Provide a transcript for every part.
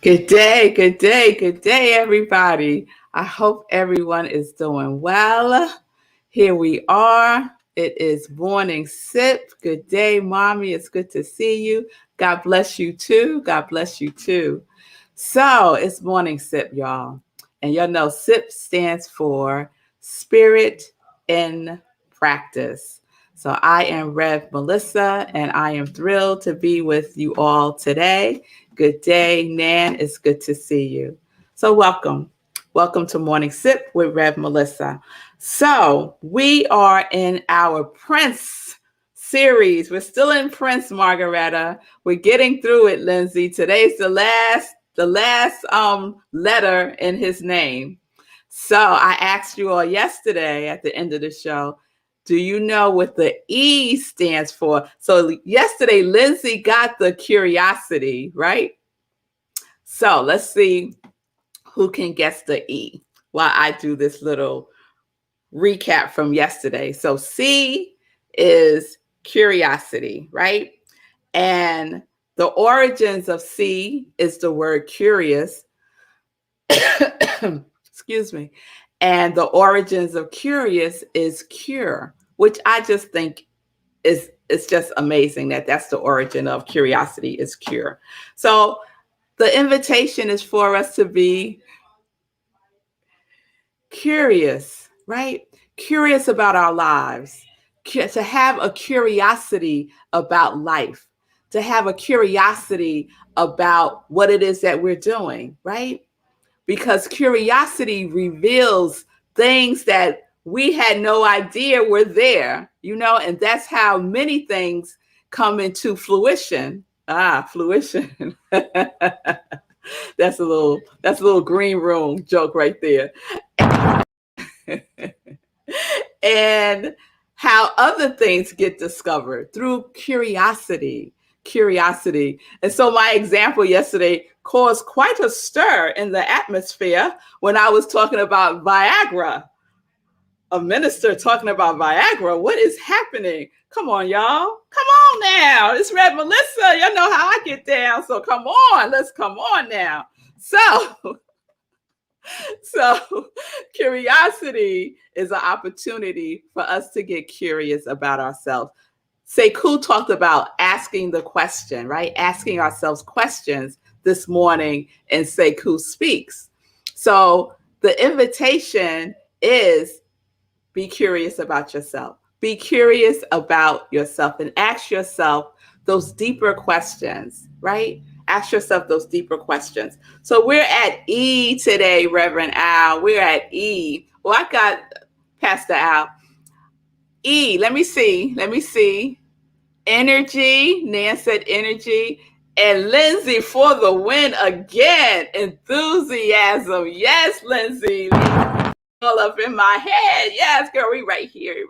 Good day, good day, good day, everybody. I hope everyone is doing well. Here we are. It is morning sip. Good day, mommy. It's good to see you. God bless you too. God bless you too. So it's morning sip, y'all. And y'all know SIP stands for Spirit in Practice. So I am Rev Melissa, and I am thrilled to be with you all today. Good day, Nan. It's good to see you. So welcome. Welcome to Morning Sip with Rev Melissa. So we are in our Prince series. We're still in Prince, Margaretta. We're getting through it, Lindsay. Today's the last letter in his name. So I asked you all yesterday at the end of the show, do you know what the E stands for? So yesterday, Lindsay got the curiosity, right? So let's see who can guess the E while I do this little recap from yesterday. So C is curiosity, right? And the origins of C is the word curious. Excuse me. And the origins of curious is cure, which I just think is it's just amazing that that's the origin of curiosity is cure. So the invitation is for us to be curious, right? Curious about our lives, to have a curiosity about life, to have a curiosity about what it is that we're doing, right? Because curiosity reveals things that we had no idea were there, and that's how many things come into fruition. Fruition. That's a little green room joke right there. And how other things get discovered through curiosity. And so my example yesterday caused quite a stir in the atmosphere when I was talking about Viagra. A minister talking about Viagra. What is happening? Come on, y'all. Come on now. It's Red Melissa. Y'all know how I get down. So come on. Let's come on now. So curiosity is an opportunity for us to get curious about ourselves. Sekou talked about asking the question, right? Asking ourselves questions this morning in Sekou Speaks. So the invitation is be curious about yourself. Be curious about yourself and ask yourself those deeper questions, right? Ask yourself those deeper questions. So we're at E today, Reverend Al. We're at E. Well, I got Pastor Al. E, let me see. Energy. Nan said energy. And Lindsay for the win again. Enthusiasm. Yes, Lindsay. All up in my head. Yes, girl, we right here.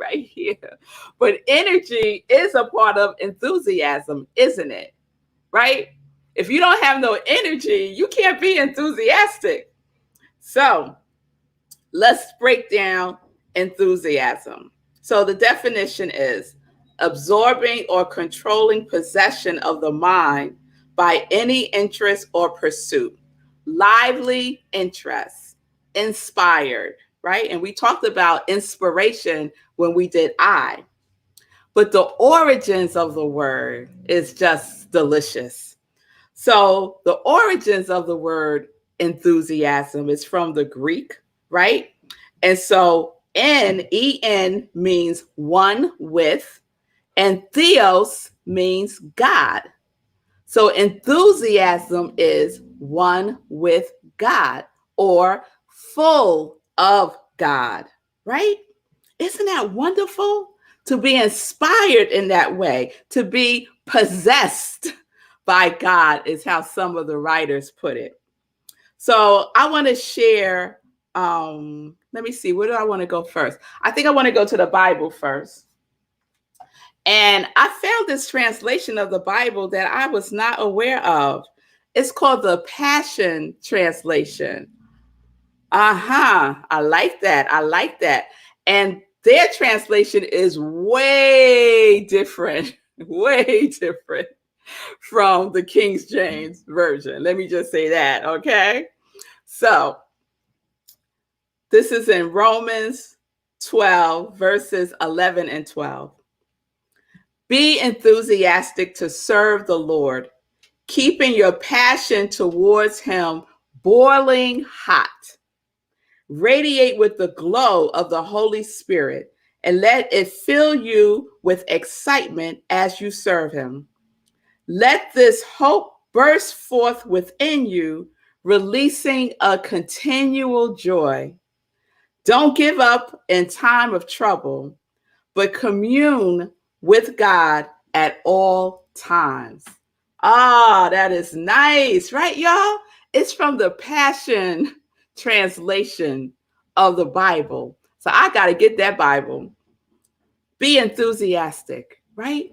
But energy is a part of enthusiasm, isn't it? Right? If you don't have no energy, you can't be enthusiastic. So let's break down enthusiasm. So the definition is absorbing or controlling possession of the mind by any interest or pursuit, lively interest, inspired, right? And we talked about inspiration when we did I. But the origins of the word is just delicious. So the origins of the word enthusiasm is from the Greek, right? And so En means one with, and theos means God. So enthusiasm is one with God or full of God, right? Isn't that wonderful? To be inspired in that way, to be possessed by God is how some of the writers put it. So I want to share, let me see, where do I want to go first? I think I want to go to the Bible first. And I found this translation of the Bible that I was not aware of. It's called the Passion Translation. I like that. And their translation is way different, way different. from the King James Version. Let me just say that, okay? So this is in Romans 12, verses 11 and 12. Be enthusiastic to serve the Lord, keeping your passion towards him boiling hot. Radiate with the glow of the Holy Spirit and let it fill you with excitement as you serve him. Let this hope burst forth within you, releasing a continual joy. Don't give up in time of trouble, but commune with God at all times. Ah, that is nice, right, y'all? It's from the Passion translation of the Bible. So I got to get that Bible. Be enthusiastic, right?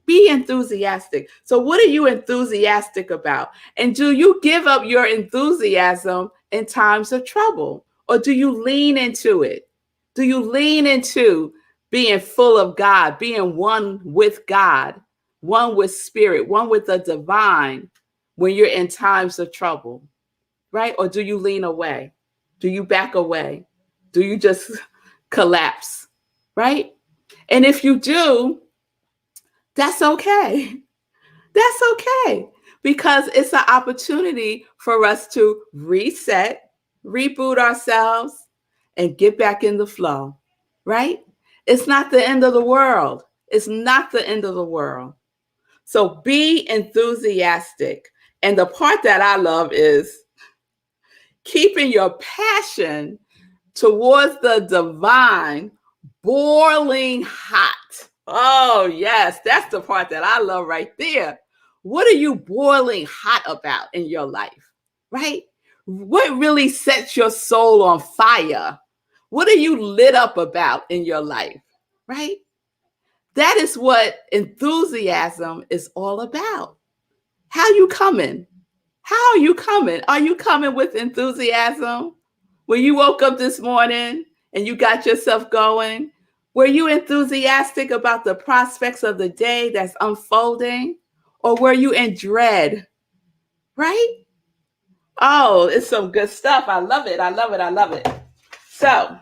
Be enthusiastic. So, what are you enthusiastic about? And do you give up your enthusiasm in times of trouble? Or do you lean into it? Do you lean into being full of God, being one with God, one with spirit, one with the divine when you're in times of trouble, right? Or do you lean away? Do you back away? Do you just collapse, right? And if you do, that's okay. That's okay, because it's an opportunity for us to reset, reboot ourselves, and get back in the flow, right? It's not the end of the world. It's not the end of the world. So be enthusiastic. And the part that I love is keeping your passion towards the divine boiling hot. Oh, yes, that's the part that I love right there. What are you boiling hot about in your life, right? What really sets your soul on fire? What are you lit up about in your life, right? That is what enthusiasm is all about. How you coming? How are you coming? Are you coming with enthusiasm? When you woke up this morning and you got yourself going, were you enthusiastic about the prospects of the day that's unfolding? Or were you in dread? Right? Oh, it's some good stuff. I love it. I love it. I love it. So,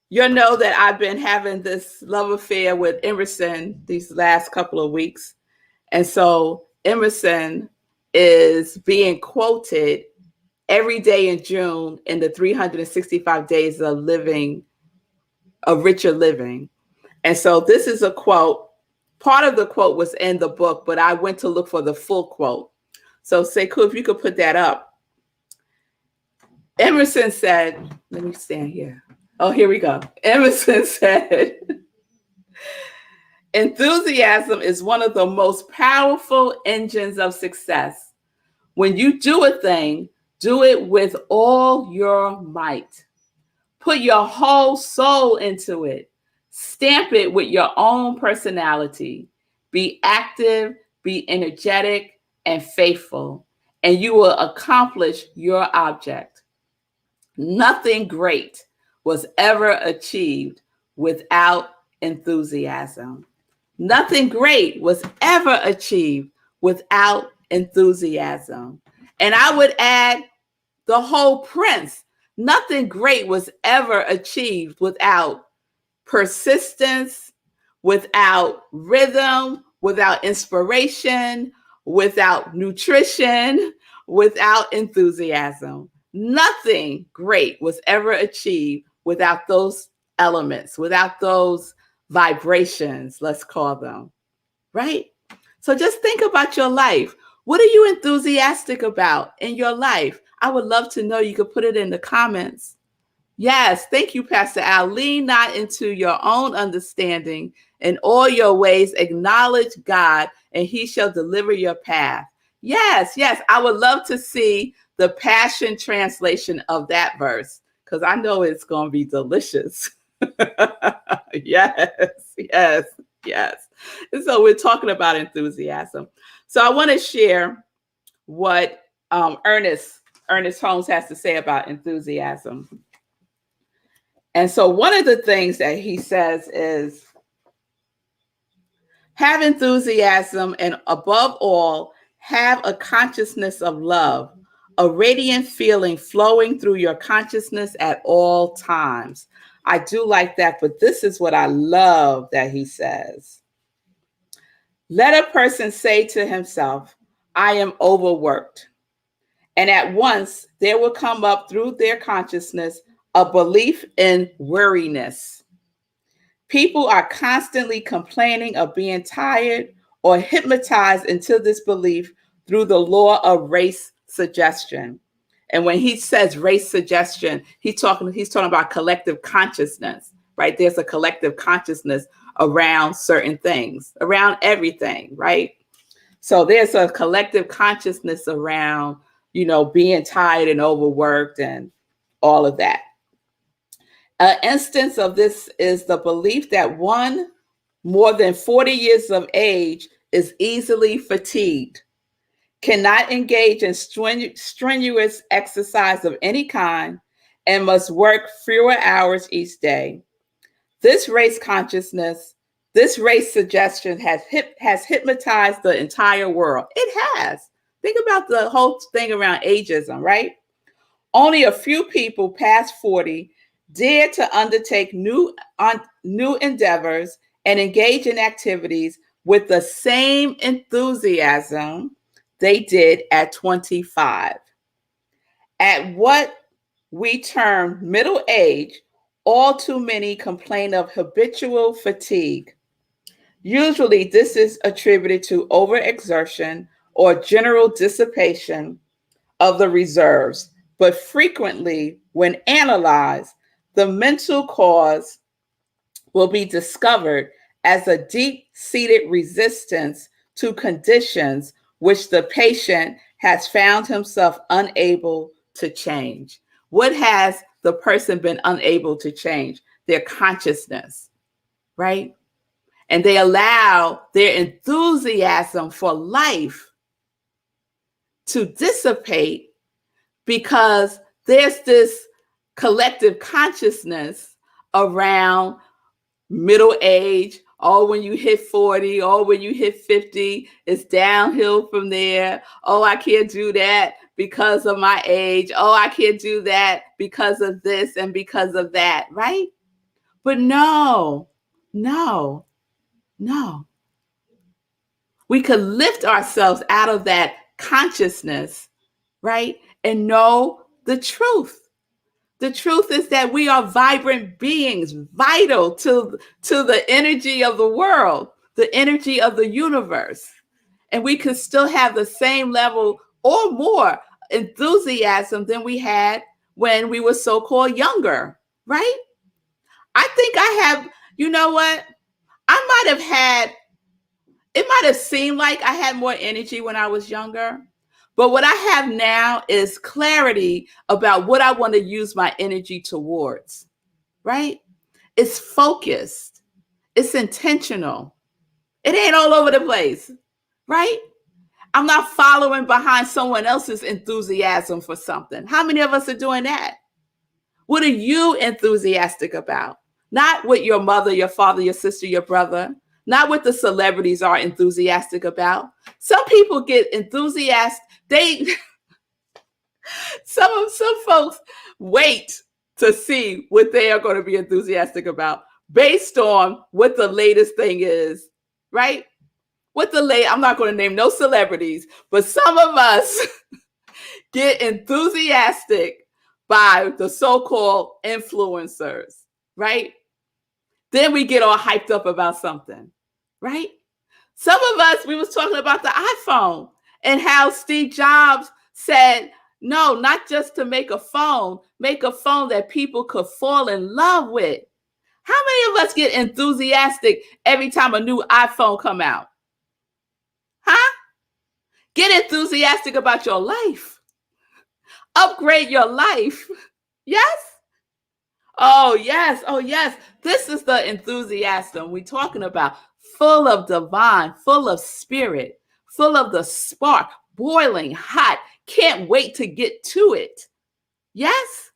you'll know that I've been having this love affair with Emerson these last couple of weeks. And so, Emerson is being quoted every day in June in the 365 days of living, of richer living. And so this is a quote. Part of the quote was in the book, but I went to look for the full quote. So Sekou, if you could put that up. Emerson said, let me stand here. Oh, here we go. Emerson said, enthusiasm is one of the most powerful engines of success. When you do a thing, do it with all your might. Put your whole soul into it. Stamp it with your own personality. Be active, be energetic, and faithful, and you will accomplish your object. Nothing great was ever achieved without enthusiasm. Nothing great was ever achieved without enthusiasm. And I would add the whole Prince. Nothing great was ever achieved without persistence, without rhythm, without inspiration, without nutrition, without enthusiasm. Nothing great was ever achieved without those elements, without those vibrations, let's call them, right? So just think about your life. What are you enthusiastic about in your life? I would love to know. You could put it in the comments. Yes, thank you, Pastor Al. Lean not into your own understanding. In all your ways, acknowledge God, and he shall deliver your path. Yes, yes. I would love to see the Passion translation of that verse, because I know it's going to be delicious. Yes, yes, yes. And so we're talking about enthusiasm. So I want to share what Ernest Holmes has to say about enthusiasm. And so one of the things that he says is, Have enthusiasm, and above all, have a consciousness of love, a radiant feeling flowing through your consciousness at all times. I do like that, but this is what I love that he says. Let a person say to himself, I am overworked. And at once there will come up through their consciousness a belief in weariness. People are constantly complaining of being tired or hypnotized into this belief through the law of race suggestion. And when he says race suggestion, he's talking about collective consciousness, right? There's a collective consciousness around certain things, around everything, right? So there's a collective consciousness around, being tired and overworked and all of that. An instance of this is the belief that one more than 40 years of age is easily fatigued, cannot engage in strenuous exercise of any kind, and must work fewer hours each day. This race consciousness, this race suggestion has hypnotized the entire world. It has. Think about the whole thing around ageism, right? Only a few people past 40 dare to undertake new endeavors and engage in activities with the same enthusiasm they did at 25. At what we term middle age, all too many complain of habitual fatigue. Usually, this is attributed to overexertion or general dissipation of the reserves, but frequently, when analyzed, the mental cause will be discovered as a deep-seated resistance to conditions which the patient has found himself unable to change. What has the person been unable to change? Their consciousness, right? And they allow their enthusiasm for life to dissipate because there's this collective consciousness around middle age. Oh, when you hit 40, oh, when you hit 50, it's downhill from there. Oh, I can't do that because of my age. Oh, I can't do that because of this and because of that, right? But no. We could lift ourselves out of that consciousness, right? And know the truth. The truth is that we are vibrant beings, vital to the energy of the world, the energy of the universe. And we could still have the same level or more enthusiasm than we had when we were so-called younger, right? I think I have, you know what? It might have seemed like I had more energy when I was younger. But what I have now is clarity about what I want to use my energy towards, right? It's focused. It's intentional. It ain't all over the place, right? I'm not following behind someone else's enthusiasm for something. How many of us are doing that? What are you enthusiastic about? Not what your mother, your father, your sister, your brother, not what the celebrities are enthusiastic about. Some people get enthusiastic. Some folks wait to see what they are going to be enthusiastic about based on what the latest thing is, right? I'm not going to name no celebrities, but some of us get enthusiastic by the so-called influencers, right? Then we get all hyped up about something, right? Some of us, we was talking about the iPhone and how Steve Jobs said, no, not just to make a phone that people could fall in love with. How many of us get enthusiastic every time a new iPhone come out? Huh? Get enthusiastic about your life. Upgrade your life. Yes? Oh, yes. Oh, yes. This is the enthusiasm we're talking about. Full of divine, full of spirit, full of the spark, boiling hot. Can't wait to get to it. Yes?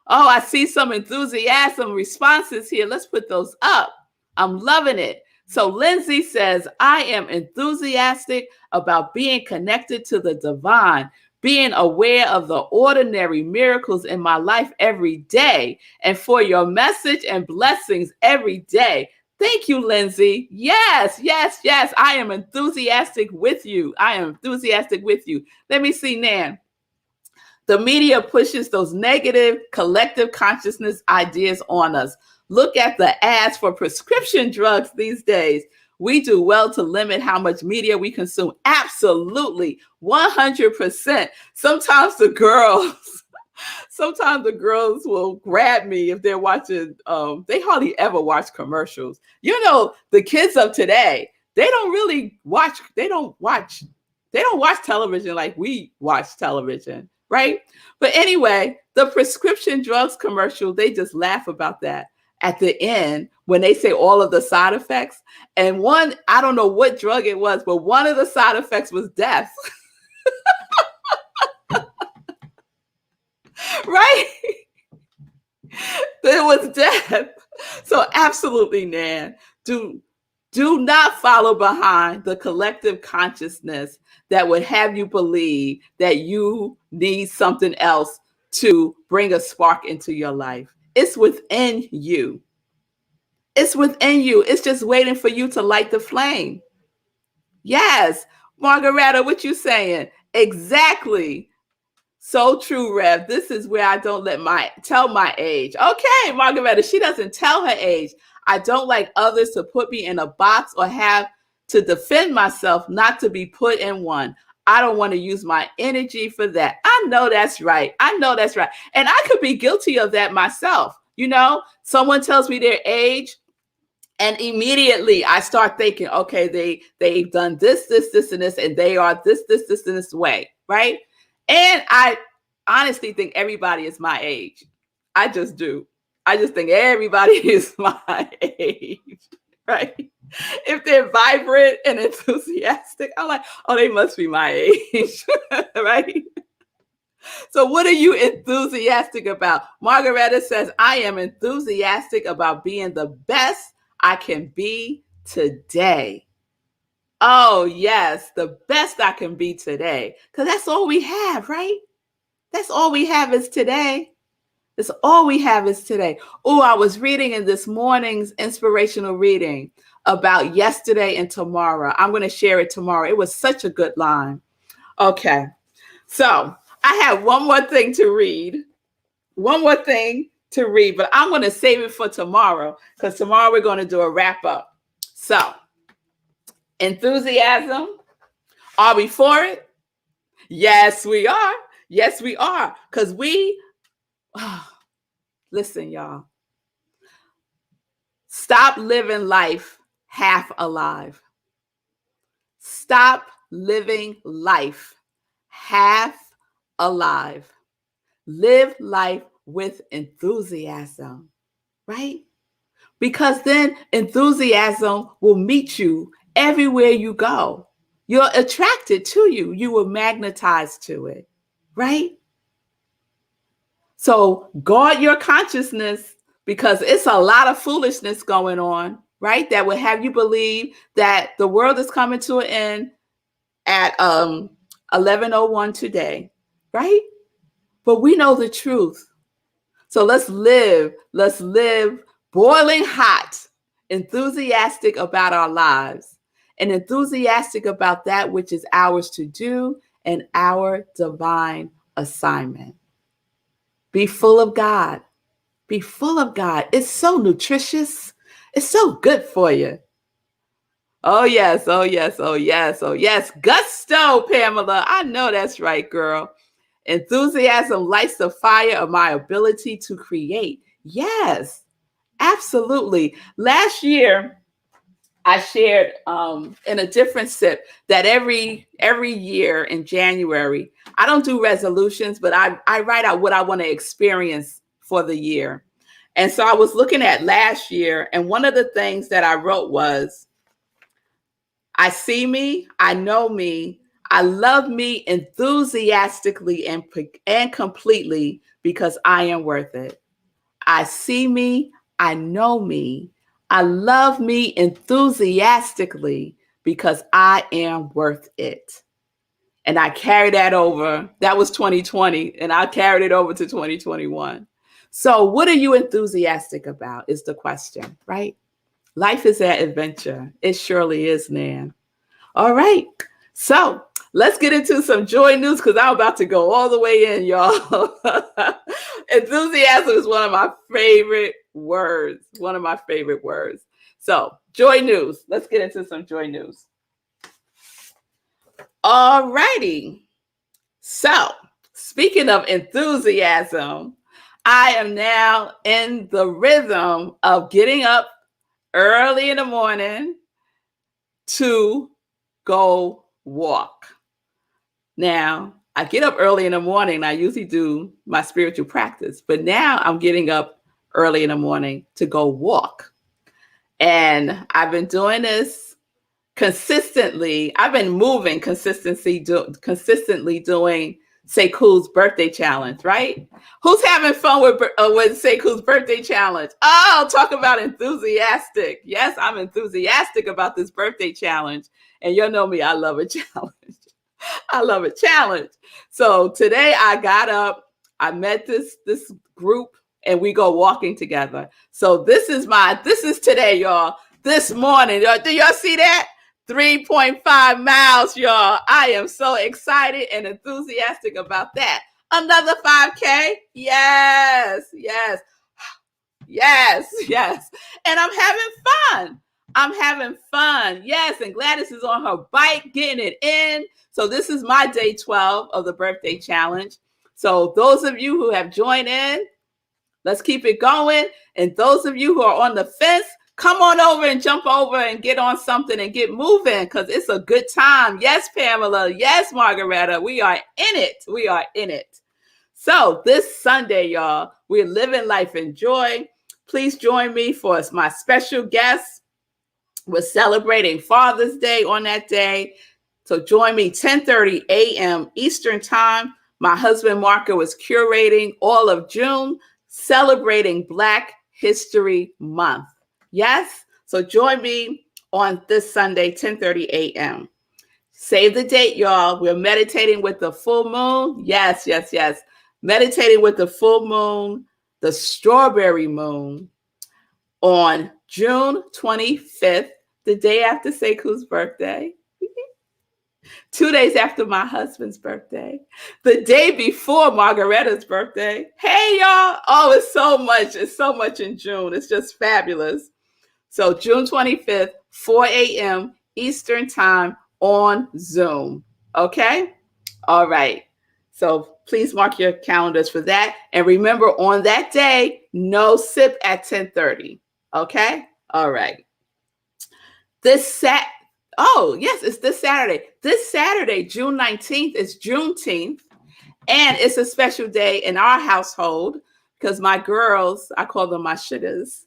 Oh, I see some enthusiasm responses here. Let's put those up. I'm loving it. So Lindsay says, I am enthusiastic about being connected to the divine, being aware of the ordinary miracles in my life every day, and for your message and blessings every day. Thank you, Lindsay. Yes, yes, yes. I am enthusiastic with you. I am enthusiastic with you. Let me see, Nan. The media pushes those negative collective consciousness ideas on us. Look at the ads for prescription drugs these days. We do well to limit how much media we consume. Absolutely, 100%. Sometimes the girls will grab me if they're watching. They hardly ever watch commercials. You know, the kids of today, they don't really watch. They don't watch television like we watch television, right? But anyway, the prescription drugs commercial, they just laugh about that at the end when they say all of the side effects. And one, I don't know what drug it was, but one of the side effects was death. Right? It was death. So absolutely, Nan, do not follow behind the collective consciousness that would have you believe that you need something else to bring a spark into your life. It's within you. It's within you. It's just waiting for you to light the flame. Yes. Margaretta, what you saying? Exactly. So true, Rev. This is where I don't tell my age. Okay, Margaretta, she doesn't tell her age. I don't like others to put me in a box or have to defend myself, not to be put in one. I don't want to use my energy for that. I know that's right. I know that's right. And I could be guilty of that myself. You know, someone tells me their age, and immediately I start thinking, okay, they've done this, and this, and they are this, and this way, right? And I honestly think everybody is my age. I just do. I just think everybody is my age, right? If they're vibrant and enthusiastic, I'm like, oh, they must be my age, right? So what are you enthusiastic about? Margaretta says, I am enthusiastic about being the best I can be today. Oh, yes, the best I can be today. Because that's all we have, right? That's all we have is today. That's all we have is today. Oh, I was reading in this morning's inspirational reading about yesterday and tomorrow. I'm going to share it tomorrow. It was such a good line. Okay. So I have one more thing to read. But I'm going to save it for tomorrow because tomorrow we're going to do a wrap up. So, enthusiasm. Are we for it? Yes, we are. Yes, we are. Because listen, y'all. Stop living life half alive. Stop living life half alive. Live life with enthusiasm, right? Because then enthusiasm will meet you everywhere you go. You're attracted to you. You will magnetize to it, right? So guard your consciousness because it's a lot of foolishness going on, right? That will have you believe that the world is coming to an end at 11:01 today, right? But we know the truth. So let's live boiling hot, enthusiastic about our lives, and enthusiastic about that which is ours to do and our divine assignment. Be full of God. Be full of God. It's so nutritious. It's so good for you. Oh, yes. Oh, yes. Oh, yes. Oh, yes. Gusto, Pamela. I know that's right, girl. Enthusiasm lights the fire of my ability to create. Yes, absolutely. Last year, I shared in a different sip that every year in January, I don't do resolutions, but I write out what I want to experience for the year. And so I was looking at last year, and one of the things that I wrote was, I see me, I know me, I love me enthusiastically and completely because I am worth it. I see me, I know me, I love me enthusiastically because I am worth it. And I carried that over. That was 2020, and I carried it over to 2021. So, what are you enthusiastic about? Is the question, right? Life is an adventure. It surely is, Nan. All right. So, let's get into some joy news because I'm about to go all the way in, y'all. Enthusiasm is one of my favorite words. One of my favorite words. So, joy news. Let's get into some joy news. All righty. So, speaking of enthusiasm, I am now in the rhythm of getting up early in the morning to go walk. Now, I get up early in the morning. I usually do my spiritual practice, but now I'm getting up early in the morning to go walk. And I've been doing this consistently. I've been moving consistently doing Sekou's birthday challenge, right? Who's having fun with Sekou's birthday challenge? Oh, talk about enthusiastic. Yes, I'm enthusiastic about this birthday challenge. And you know me, I love a challenge. I love a challenge. So today I got up, I met this group, and we go walking together. So this is today, y'all. This morning, do y'all see that? 3.5 miles, y'all. I am so excited and enthusiastic about that. Another 5K? Yes, yes, yes, yes. And I'm having fun. I'm having fun. Yes, and Gladys is on her bike getting it in. So this is my day 12 of the birthday challenge. So those of you who have joined in, let's keep it going. And those of you who are on the fence, come on over and jump over and get on something and get moving because it's a good time. Yes, Pamela. Yes, Margaretta. We are in it. We are in it. So this Sunday, y'all, we're living life in joy. Please join me for my special guest. We're celebrating Father's Day on that day. So join me 10:30 a.m. Eastern Time. My husband, Marco, is curating all of June, celebrating Black History Month. Yes? So join me on this Sunday, 10:30 a.m. Save the date, y'all. We're meditating with the full moon. Yes, yes, yes. Meditating with the full moon, the strawberry moon, on June 25th, the day after Sekou's birthday, 2 days after my husband's birthday, the day before Margaretta's birthday. Hey, y'all. Oh, it's so much. It's so much in June. It's just fabulous. So June 25th, 4 a.m. Eastern Time on Zoom. Okay? All right. So please mark your calendars for that. And remember, on that day, no sip at 10:30. Okay? All right. Oh, yes, it's this Saturday. This Saturday, June 19th, is Juneteenth. And it's a special day in our household because my girls, I call them my sugars,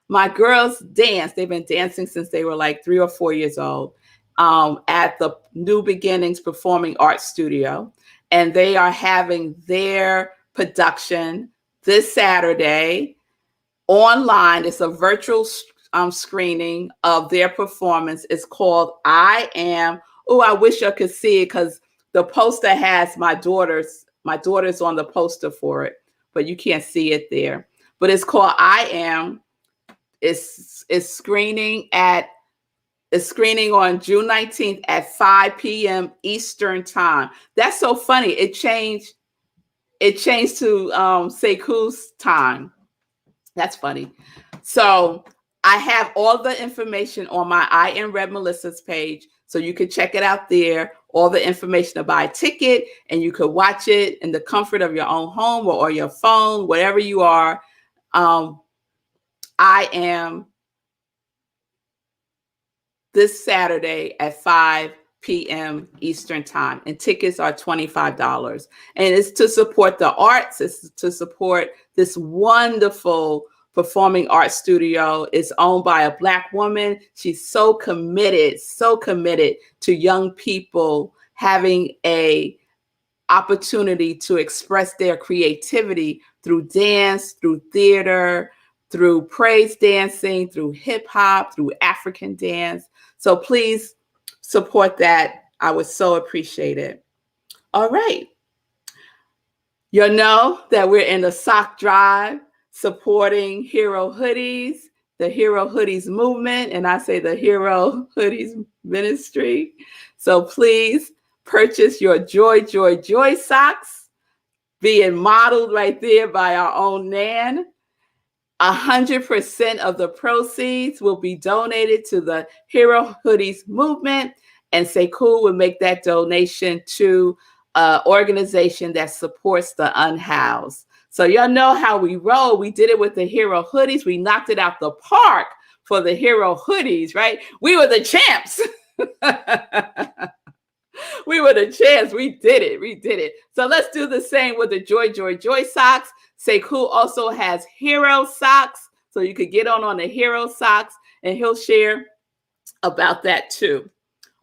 my girls dance. They've been dancing since they were like 3 or 4 years old at the New Beginnings Performing Arts Studio. And they are having their production this Saturday online. It's a virtual screening of their performance. It's called I Am. Oh, I wish I could see it because the poster has my daughter's on the poster for it, but you can't see it there. But it's called I Am. It's screening on June 19th at 5 p.m. Eastern Time. That's so funny. It changed to Sekou's time. That's funny. So I have all the information on my I Am Rev Melissa's page, so you can check it out there. All the information to buy a ticket, and you could watch it in the comfort of your own home or your phone, wherever you are. I Am this Saturday at 5 p.m. Eastern Time, and tickets are $25. And it's to support the arts. It's to support this wonderful performing arts studio. It's owned by a Black woman. She's so committed to young people having a opportunity to express their creativity through dance, through theater, through praise dancing, through hip hop, through African dance. So please support that. I would so appreciate it. All right. You'll know that we're in the sock drive supporting Hero Hoodies, the Hero Hoodies movement, and I say the Hero Hoodies ministry. So please purchase your Joy, Joy, Joy socks, being modeled right there by our own Nan. 100% of the proceeds will be donated to the Hero Hoodies movement, and Sekou will make that donation to an organization that supports the unhoused. So y'all know how we roll. We did it with the Hero Hoodies. We knocked it out the park for the Hero Hoodies, right? We were the champs. We were the champs. We did it. We did it. So let's do the same with the Joy, Joy, Joy socks. Sekou also has Hero socks. So you could get on the Hero socks, and he'll share about that too.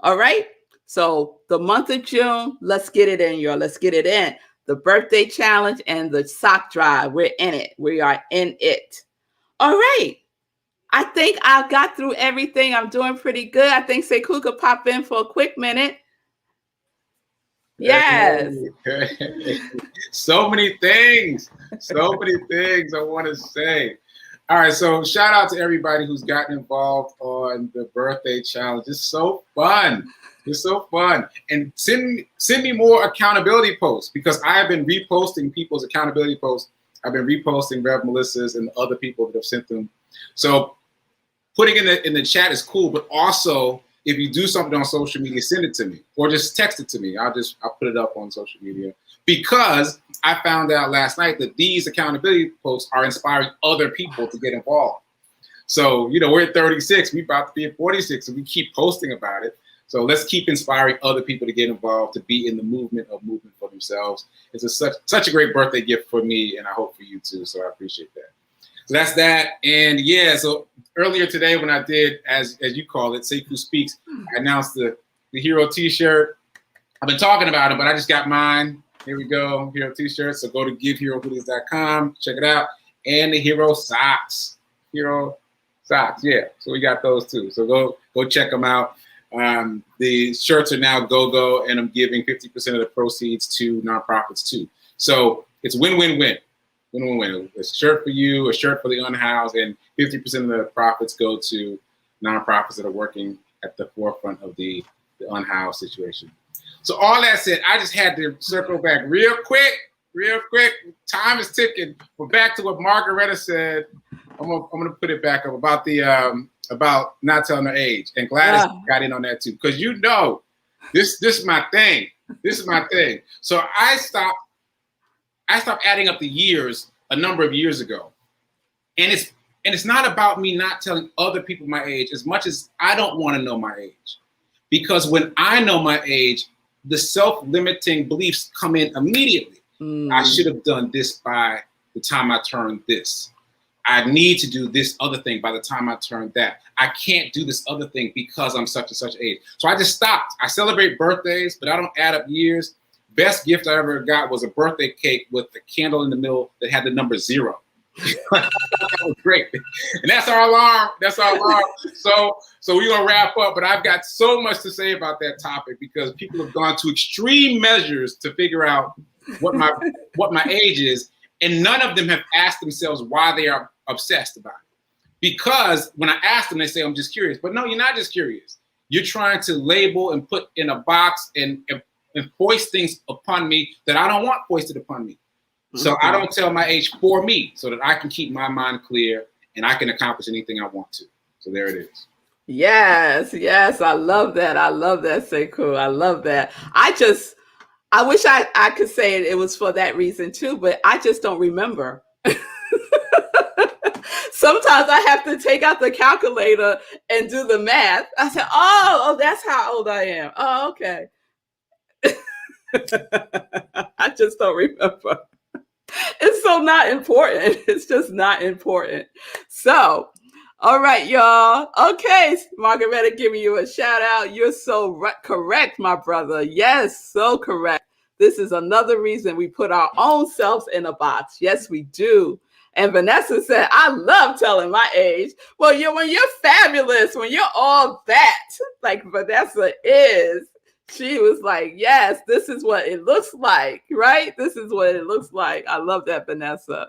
All right. So the month of June, let's get it in, y'all. Let's get it in. The birthday challenge and the sock drive. We're in it. We are in it. All right. I think I got through everything. I'm doing pretty good. I think Sekou could pop in for a quick minute. Yes. Hey. So many things I want to say. All right, so shout out to everybody who's gotten involved on the birthday challenge. It's so fun. It's so fun. And send me more accountability posts, because I have been reposting people's accountability posts. I've been reposting Rev Melissa's and other people that have sent them. So putting in the chat is cool, but also if you do something on social media, send it to me or just text it to me. I'll put it up on social media, because I found out last night that these accountability posts are inspiring other people to get involved. So, we're at 36, we're about to be at 46, and we keep posting about it. So let's keep inspiring other people to get involved, to be in the movement for themselves. It's such a great birthday gift for me, and I hope for you too. So I appreciate that. So that's that. And yeah, so earlier today when I did, as you call it, Sekou Speaks, I announced the Hero t-shirt. I've been talking about it, but I just got mine. Here we go, Hero t-shirt. So go to giveherohoodies.com, check it out. And the Hero socks. Hero socks, yeah. So we got those too. So go check them out. The shirts are now go, and I'm giving 50% of the proceeds to nonprofits too. So it's win-win-win. Win-win-win. A shirt for you, a shirt for the unhoused, and 50% of the profits go to nonprofits that are working at the forefront of the unhoused situation. So all that said, I just had to circle back real quick. Time is ticking. We're back to what Margaretta said. I'm gonna put it back up about the about not telling her age, and Gladys got in on that too, because this is my thing. This is my thing. So I stopped adding up the years a number of years ago, and it's not about me not telling other people my age as much as I don't want to know my age, because when I know my age, the self-limiting beliefs come in immediately. I should have done this by the time I turned this. I need to do this other thing by the time I turn that. I can't do this other thing because I'm such and such age. So I just stopped. I celebrate birthdays, but I don't add up years. Best gift I ever got was a birthday cake with a candle in the middle that had the number 0. That was great. And that's our alarm. So we're gonna wrap up, but I've got so much to say about that topic, because people have gone to extreme measures to figure out what my age is, and none of them have asked themselves why they are obsessed about it. Because when I ask them, they say, I'm just curious. But no, you're not just curious. You're trying to label and put in a box and foist things upon me that I don't want foisted upon me. So I don't tell my age for me, so that I can keep my mind clear and I can accomplish anything I want to. So there it is. Yes. I love that. Sekou. I love that. I wish I could say it was for that reason too, but I just don't remember. Sometimes I have to take out the calculator and do the math. I said, oh, that's how old I am. Oh, okay. I just don't remember. It's so not important. It's just not important. So, all right, y'all. Okay, Margaretta giving you a shout out. You're so correct, my brother. Yes, so correct. This is another reason we put our own selves in a box. Yes, we do. And Vanessa said, I love telling my age. Well, when you're fabulous, when you're all that, like Vanessa is, she was like, yes, this is what it looks like, right? This is what it looks like. I love that, Vanessa.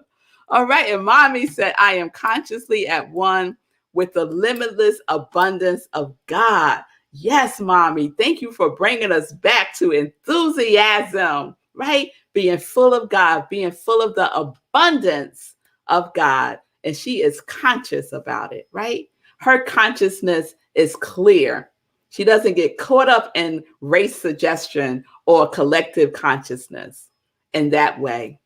All right. And Mommy said, I am consciously at one with the limitless abundance of God. Yes, Mommy. Thank you for bringing us back to enthusiasm, right? Being full of God, being full of the abundance of God. And she is conscious about it, right? Her consciousness is clear. She doesn't get caught up in race suggestion or collective consciousness in that way.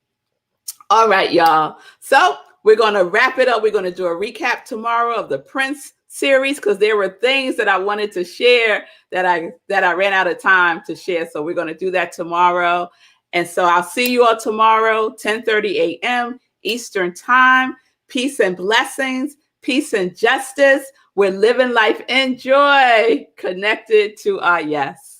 All right, y'all. So we're going to wrap it up. We're going to do a recap tomorrow of the P.R.I.N.C.E series because there were things that I wanted to share that I ran out of time to share. So we're going to do that tomorrow. And so I'll see you all tomorrow, 10:30 a.m. Eastern Time. Peace and blessings, peace and justice. We're living life in joy, connected to our yes.